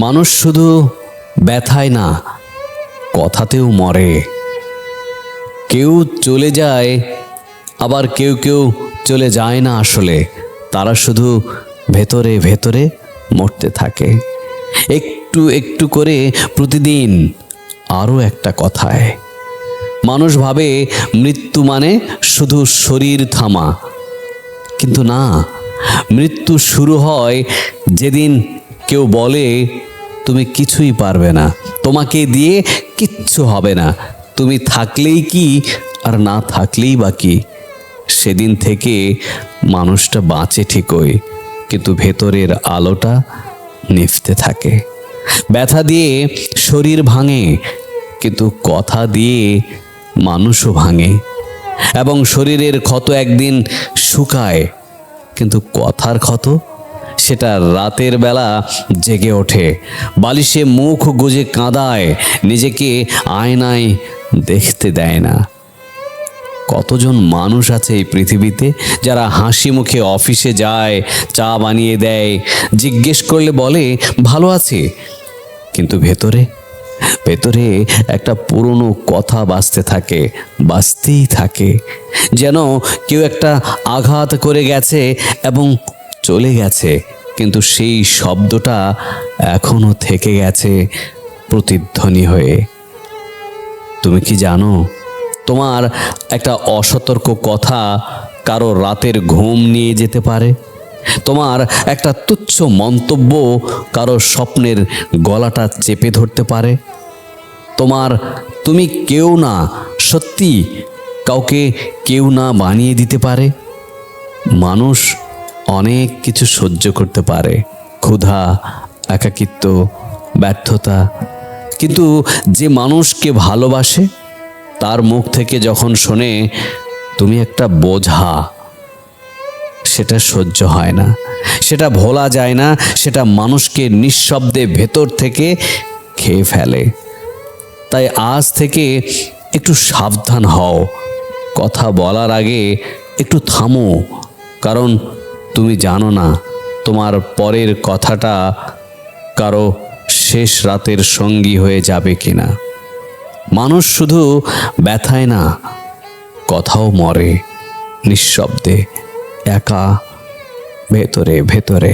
মানুষ শুধু ব্যথায় না, কথাতেও মরে। কেউ চলে যায়, আবার কেউ কেউ চলে যায় না। আসলে তারা শুধু ভেতরে ভেতরে মরতে থাকে, একটু একটু করে প্রতিদিন। আরও একটা কথায় মানুষ ভাবে মৃত্যু মানে শুধু শরীর থামা, কিন্তু না, মৃত্যু শুরু হয় যেদিন কেউ বলে তুমি কিছুই পারবে না, তোমাকে দিয়ে কিচ্ছু হবে না, তুমি থাকলেই কি আর না থাকলেই বা কি। সেদিন থেকে মানুষটা বাঁচে ঠিকই, কিন্তু ভেতরের আলোটা নিভতে থাকে। ব্যথা দিয়ে শরীর ভাঙে, কিন্তু কথা দিয়ে মানুষও ভাঙে। এবং শরীরের ক্ষত একদিন শুকায়, কিন্তু কথার ক্ষত সেটা রাতের বেলা জেগে ওঠে, বালিশে মুখ গুজে কাঁদায়, নিজেকে আয়নায় দেখতে দেয় না। কতজন মানুষ আছে এই পৃথিবীতে যারা হাসি মুখে অফিসে যায়, চা বানিয়ে দেয়, জিজ্ঞেস করলে বলে ভালো আছে, কিন্তু ভেতরে ভেতরে একটা পুরনো কথা বাজতে থাকে, বাজতেই থাকে, যেন কেউ একটা আঘাত করে গেছে এবং চলে গেছে, কিন্তু সেই শব্দটা এখনো থেকে গেছে প্রতিধ্বনি হয়ে। তুমি কি জানো, তোমার একটা অসতর্ক কথা কারো রাতের ঘুম নিয়ে যেতে পারে? তোমার একটা তুচ্ছ মন্তব্য কারো স্বপ্নের গলাটা চেপে ধরতে পারে? তুমি কেউ না সত্যি কাউকে কেউ না বানিয়ে দিতে পারে? মানুষ অনেক কিছু সহ্য করতে পারে, ক্ষুধা, একাকিত্ব, ব্যর্থতা, কিন্তু যে মানুষকে ভালোবাসে তার মুখ থেকে যখন শোনে তুমি একটা বোঝা, সেটা সহ্য হয় না, সেটা ভোলা যায় না, সেটা মানুষকে নিঃশব্দে ভেতর থেকে খেয়ে ফেলে। তাই আজ থেকে একটু সাবধান হও, কথা বলার আগে একটু থামো, কারণ তুমি জানো না তোমার পরের কথাটা কারো শেষ রাতের সঙ্গী হয়ে যাবে কিনা। মানুষ শুধু ব্যথায় না, কথাও মরে নিঃশব্দে, একা, ভেতরে ভেতরে।